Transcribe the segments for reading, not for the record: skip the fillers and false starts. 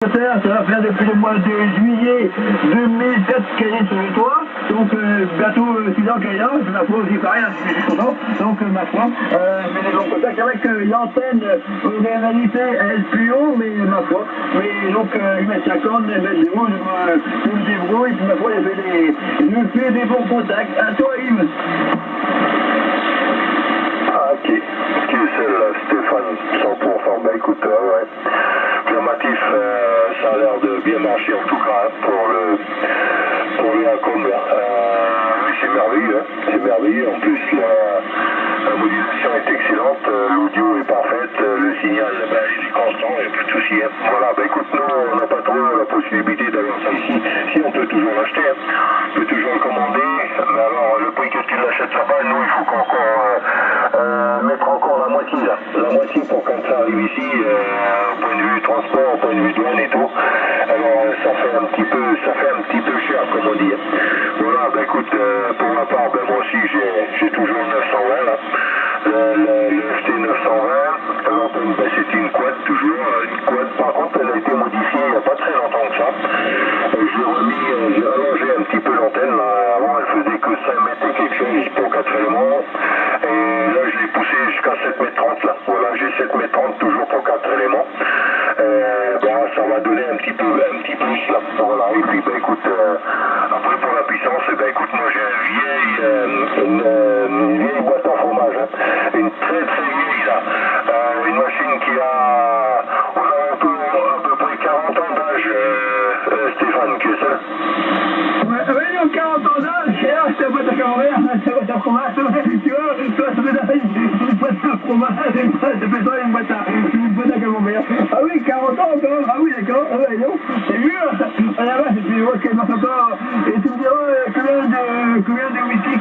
Ça va faire depuis le mois de juillet 2007 qu'elle est sur le toit, donc bientôt 6 ans qu'elle est là, ma foi aussi pareil, je suis content, donc ma foi, mais les bons contacts, c'est vrai que l'antenne en réalité elle est plus haut, mais ma foi, mais donc il met 50, il met des mots, je me débrouille, puis ma foi je fais des bons contacts. À toi Yves. Ah, qui est celle Stéphane 100%, bah écoute, ouais. Climatif, ça a l'air de bien marcher en tout cas pour le Wacom. Oui, c'est merveilleux, hein. C'est merveilleux. En plus, la modulation est excellente, l'audio est parfaite, le signal il est constant, il n'y a plus de soucis. Hein. Voilà, bah écoute, nous on n'a pas trop la possibilité d'avoir ça ici. Si on peut toujours l'acheter, hein. On peut toujours le commander, mais alors le prix que tu l'achètes là-bas, nous il faut qu'encore mettre encore la moitié là. La moitié pour quand ça arrive ici, au point de vue transport, au point de vue douane et tout. Alors ça fait un petit peu cher comme on dit. Voilà, bah écoute, pour ma part, bah, moi aussi j'ai toujours le 920 là. Le FT 920, l'antenne bah, c'est une quad toujours, une quad par contre elle a été modifiée il n'y a pas très longtemps que ça. J'ai rallongé un petit peu l'antenne, avant elle faisait que 5 mètres et quelque chose pour 4 éléments. Et là je l'ai poussé jusqu'à 7 mètres 30 là. Voilà, j'ai 7 mètres 30 toujours pour 4 éléments. Bon, ça va donner un petit plus là. Voilà, et puis bah écoute, après pour la puissance, bah écoute, moi j'ai une vieille boîte à fromage, hein. Une très très vieille là. Une machine qui a aux alentours à peu près 40 ans d'âge, Stéphane, que c'est ça? Oui, donc 40 ans d'âge, c'est la boîte à camembert, c'est la boîte à fromage, tu vois, ça fait une boîte à fromage, ça fait ça une boîte à camembert. Ah oui, 40 ans encore, ah oui, d'accord, ah ouais, non, c'est mieux, ah la vache, tu vois qu'elle marche encore, et tu me diras combien de whisky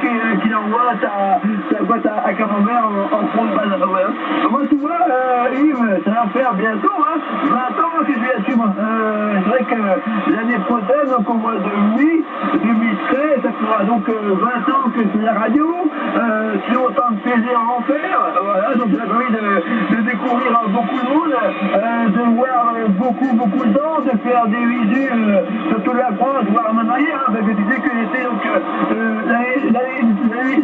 qu'il envoie ta boîte à camembert en fond de base. Ouais. Moi, tu vois, Yves, ça va faire bientôt, hein, 20 ans que je vais là-dessus, moi. C'est vrai que l'année prochaine, donc au mois de mai 2013, ça fera donc 20 ans que je fais la radio, j'ai autant de plaisir à en faire, voilà, donc ça a permis de découvrir beaucoup de monde, de voir beaucoup de gens, de faire des visites sur toute la France, voire même ailleurs, hein, parce que tu sais que j'étais donc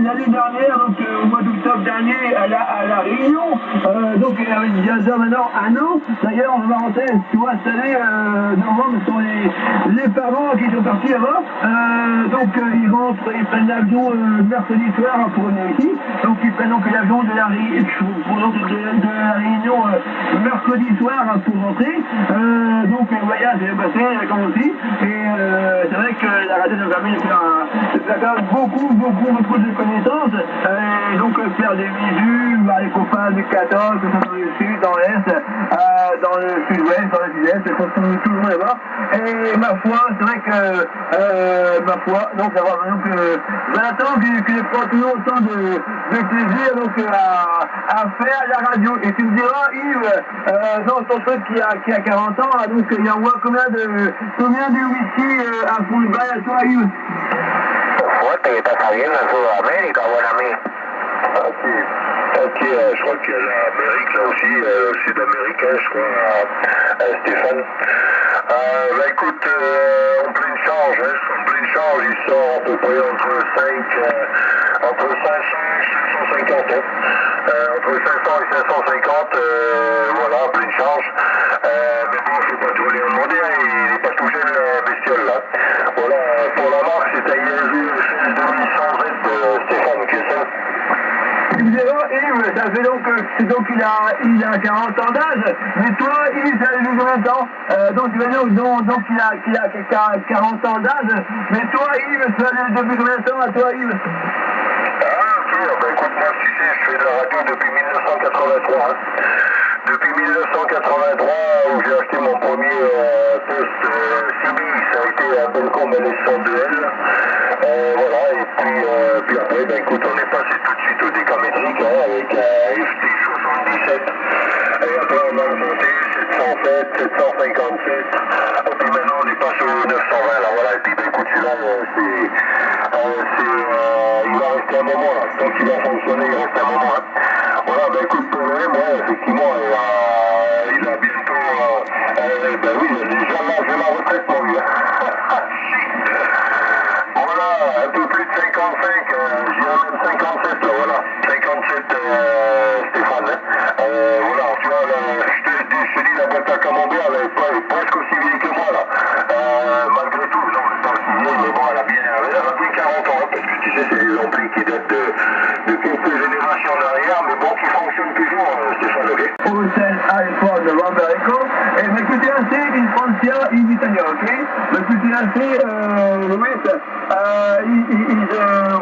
l'année dernière, donc au mois d'octobre dernier, à la Réunion, donc il y a déjà maintenant un an, d'ailleurs on va rentrer, tu vois, cette année, novembre, ce sont les parents qui sont partis là-bas, donc ils rentrent, ils prennent l'avion mercredi soir pour venir ici, donc ils prennent donc l'avion de la Réunion mercredi soir pour rentrer, donc le voyage est passé, il a commencé, et c'est vrai que la radio nous permet de faire quand même beaucoup de connaissances, et donc faire des visus, voir les copains du 14, que ce soit dans le sud, dans l'est, dans le sud-ouest, dans le sud-est, qu'on se trouve toujours là-bas, et ma foi, c'est vrai que donc ça va donc 20 ans que je prends toujours autant de plaisir donc à faire la radio. Et tu me diras, Yves, dans ton truc qui a 40 ans, là, donc il envoie combien de whisky à fond de bail à toi, Yves? Fuerte, está saliendo en Sudamérica, buen amigo. Ok, je crois qu'il y a l'Amérique là aussi, sud-américain, je crois, Stéphane. Bah écoute, en pleine charge, il sort à peu près entre 500 et 550, hein. Entre 500 et 550, voilà, en pleine charge. Mais bon, il ne faut pas tout lui demander, hein, il n'est pas tout jeune, la bestiole là. Voilà, pour la marque, c'est un ISU 2100Z, Stéphane, que ça. Yves, ça fait donc il a 40 ans d'âge, mais toi Yves, ça fait combien de temps? Donc tu vas dire donc il a 40 ans d'âge, mais toi Yves, ça fait depuis combien de temps à toi Yves? Ah ok, bah écoute, moi tu sais, je fais de la radio depuis 1983, hein. Depuis 1983 où j'ai acheté mon premier poste CB, ça a été un Belcom LS102L. Voilà, et puis après, ben écoute, on est passé tout de suite au décamétrique, hein, avec un FT77. Et après on a monté 707, 757, et puis maintenant on est passé au 920 là, voilà, et puis ben écoute, celui-là, il va rester un moment là, tant qu'il va fonctionner, il reste un moment, hein. Voilà, ben écoute, pour le M, ouais, effectivement, il a bientôt, ben oui, il a déjà Francia et Italia, ok? Donc tu t'es lancé,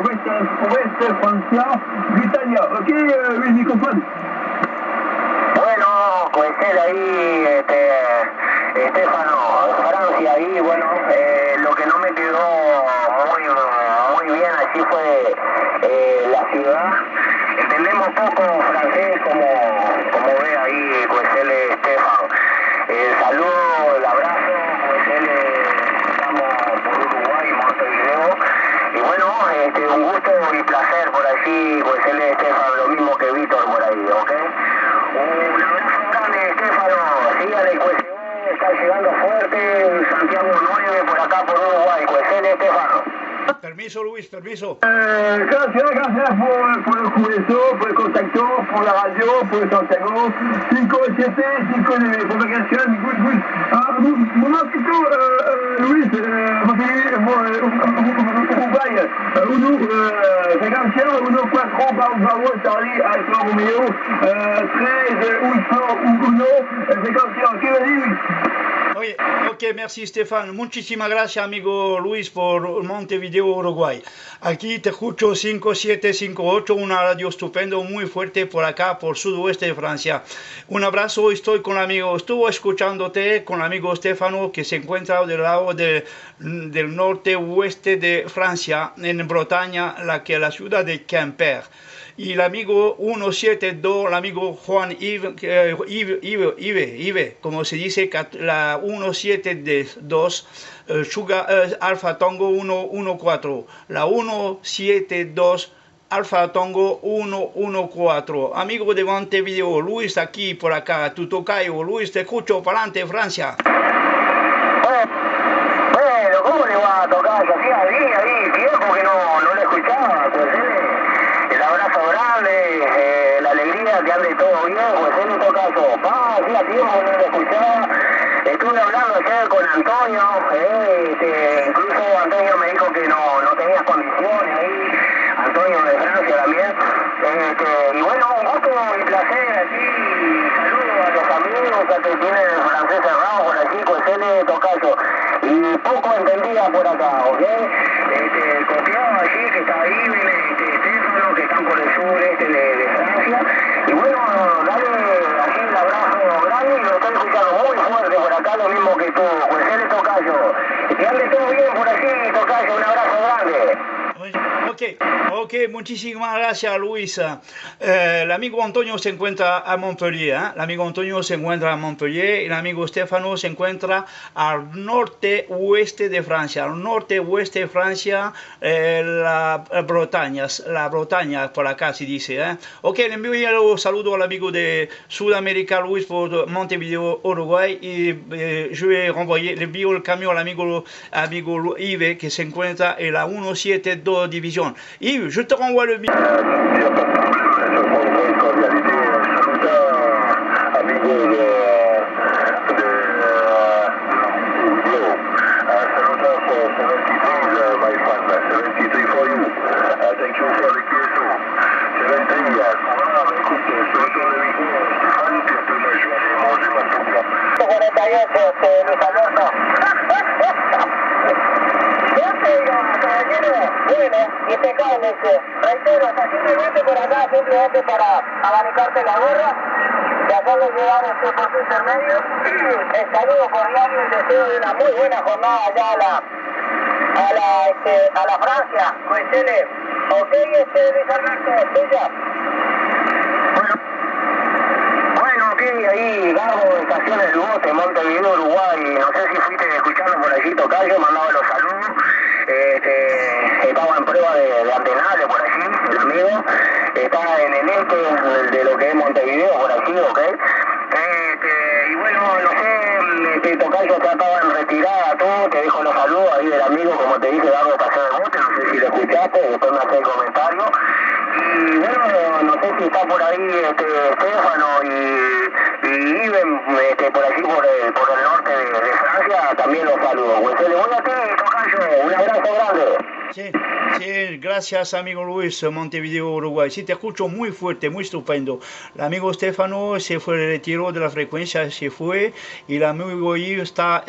West, West Francia, Italia, ok? Oui, j'y comprends. Bueno, pues él ahí, Estefano, Francia ahí, bueno, lo que no me quedó muy bien allí fue la ciudad. Entendemos poco francés como ve ahí, pues él Estefano. El saludo, el abrazo, pues él estamos por Uruguay, Montevideo. Y bueno, un gusto y placer por allí, pues él Estefano, lo mismo que Víctor por ahí, ¿ok? Un abrazo grande, Estefano. Sígale, cuestión, está llegando fuerte. Santiago 9 por acá por Uruguay. Cuestión, Estefano. Permiso, Luis, permiso. Gracias por el juezo, por el contacto, por la radio, por el Santiago. 5-7, 5-9, propagación, good. Momentito, Luis, Uruguay, 1-4, Bravo, Charlie, Alfa Romeo, 13, 1, 51, ¿qué vas-y, Luis? Oye, ok, merci Stéphane. Muchísimas gracias, amigo Luis, por Montevideo, Uruguay. Aquí te escucho 5758, una radio estupendo, muy fuerte por acá, por sudoeste de Francia. Un abrazo, estoy con el amigo, estuvo escuchándote con el amigo Stéphano, que se encuentra del lado del norte-oeste de Francia, en Bretaña, la ciudad de Quimper. Y el amigo 172, el amigo Juan Ive, como se dice, la 172, Sugar Alfa Tango 114, la 172 Alfa Tango 114. Amigo de Montevideo, Luis aquí por acá, tu tocayo, Luis, te escucho para adelante, Francia. Bueno, ¿cómo le va a tocar? Yo hacía ahí, tiempo que no le escuchaba, pues el abrazo grande, la alegría que ande todo bien, pues en este caso, hacía tiempo que no le escuchaba. Estuve hablando ayer con Antonio, incluso Antonio me dijo que no tenías condiciones ahí, Antonio de Francia también. Y bueno, un gusto y placer aquí, saludos a los amigos que tienen el francés cerrado por aquí, pues él tocayo. Y poco entendía por acá, ¿ok? Copiado allí, que está ahí, Estefano, que están por el sur de Francia. Y bueno, dale allí el abrazo grande y lo estoy escuchando muy fuerte por acá, lo mismo que tú, pues él es tocayo. Que ande todo bien por allí, tocayo, un abrazo grande. Ok, muchísimas gracias, Luis. El amigo Antonio se encuentra a Montpellier, el amigo Antonio se encuentra a Montpellier y el amigo Stefano se encuentra al norte-oeste de Francia, la Bretaña, por acá se dice. Ok, le envío un saludo al amigo de Sudamérica, Luis, por Montevideo, Uruguay, y je vais renvoyer, le envío el camión al amigo Yves, que se encuentra en la 172 Division. Yves, je te renvoie le micro. Bueno, impecable, reitero, simplemente por acá, simplemente para abanicarte la gorra, de hacerle llegar por su intermedio. El saludo cordial y el deseo de una muy buena jornada allá a la Francia, coincidele. Ok, Luis Alberto, tuya. Bueno, ok, ahí Garbo, Estaciones del Bote, Montevideo, Uruguay. No sé si fuiste escuchando por allí, tocayo, mandaba los saludos. Estaba en prueba de antenable por allí, el amigo. Está en el de lo que es Montevideo, por allí, ok. Y bueno, no sé, tocayo te estaba en retirada, tú, te dejo los saludos ahí del amigo, como te dije, Garbo, Estaciones del Bote. No sé si lo escuchaste, después me hace el comentario. Y bueno, no sé si está por ahí Stefano y Iben, por allí por el norte de Francia, también los saludo. Pues le voy a ti, tocayo, un abrazo grande. Sí, Sí, gracias amigo Luis, Montevideo, Uruguay. Sí, te escucho muy fuerte, muy estupendo. El amigo Stefano se fue, retiró de la frecuencia, se fue, y el amigo Yves está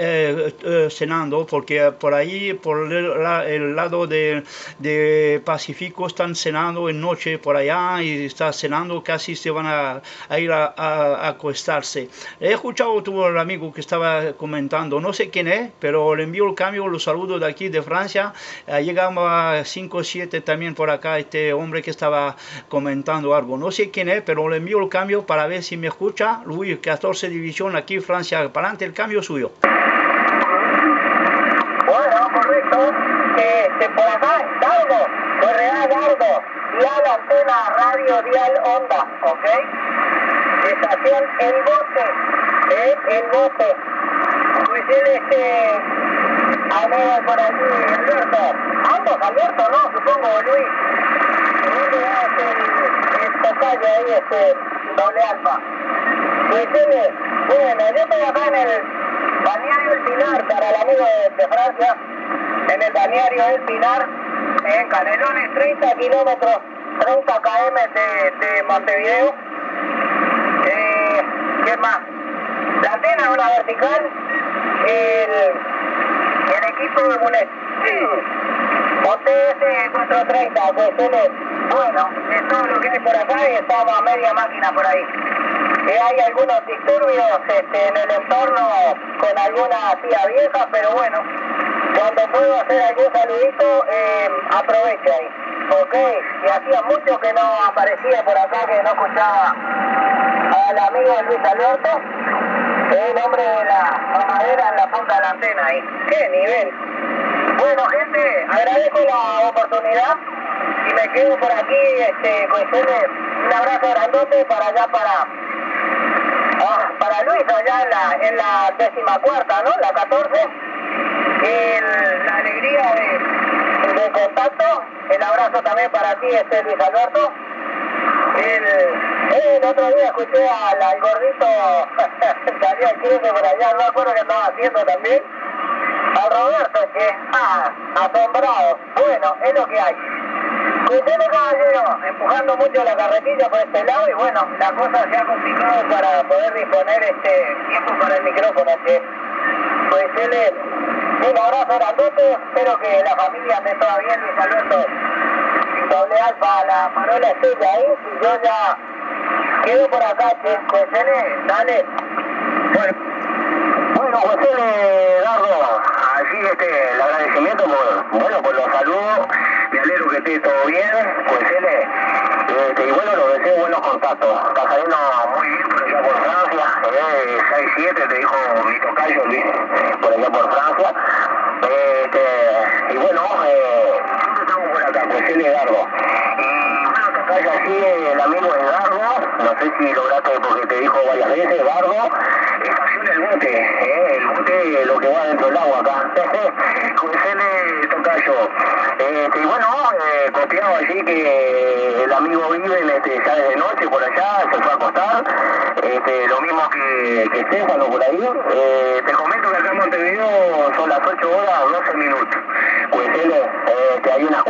cenando, porque por ahí, por el lado de Pacífico, están cenando en noche por allá, y está cenando, casi se van a ir a acostarse. He escuchado a tu amigo que estaba comentando, no sé quién es, pero le envío el cambio, los saludos de aquí de Francia. Llegamos a 5 o 7 también por acá, este hombre que estaba comentando algo, no sé quién es, pero le envío el cambio para ver si me escucha. Luis, 14 división aquí Francia, para adelante el cambio suyo. Bueno, correcto, por acá, Dardo, Correa Dardo, dial antena radio dial onda, ¿ok? Estación El Bote, El Bote. Pues él, amigo por aquí, Alberto. Ambos, Alberto, ¿no? Supongo, Luis. ¿Dónde va el tocayo ahí, doble alfa? Pues él, bueno, yo estoy acá en el balneario El Pinar, para el amigo de Francia, en el balneario El Pinar, en Canelones, 30 kilómetros, 30 km de Montevideo. ¿Qué más? La antena, una vertical, el equipo de Mulet. OTS 430, pues bueno, es todo lo que hay por acá y estamos a media máquina por ahí. Hay algunos disturbios en el entorno con alguna tía vieja, pero bueno, cuando puedo hacer algún saludito, aprovecho ahí, ok. Y hacía mucho que no aparecía por acá, que no escuchaba al amigo Luis Alberto, el hombre de la mamadera en la punta de la antena ahí. ¡Qué nivel! Bueno, gente, agradezco la oportunidad y me quedo por aquí, cuestiones, un abrazo grandote para allá, para Luis, allá en la 14ª, ¿no? La 14. La alegría de contacto, el abrazo también para ti, Luis Alberto. El otro día escuché al gordito salía el cruce por allá, no me acuerdo que estaba haciendo también. Al Roberto, que asombrado. Bueno, es lo que hay. Cuénteme, caballero, empujando mucho la carretilla por este lado y bueno, la cosa se ha complicado para poder disponer tiempo para el micrófono, que pues un abrazo grandote, espero que la familia esté toda bien, Luis Alberto. Doble alfa, la Manuela estudia ahí y yo ya quedo por acá, che, pues dale. Bueno, pues Dardo, así el agradecimiento por los saludos, me alegro que esté todo bien, pues y bueno, lo deseo buenos contactos, está saliendo muy bien por allá por Francia, 6-7 te dijo mi tocayo Luis, por allá por Francia, y bueno, siempre estamos por acá, pues Dardo, y bueno, tocayo así, el amigo de Dardo, no sé si lograste porque te dijo varias veces, Dardo, estación El Bote, lo que va dentro del agua acá, pues tocayo, y bueno, copiado allí que el amigo vive ya desde noche por allá, se fue a acostar, lo mismo que Estefano por ahí, te comento que acá en Montevideo son las 8 horas 12 minutos, pues hay unas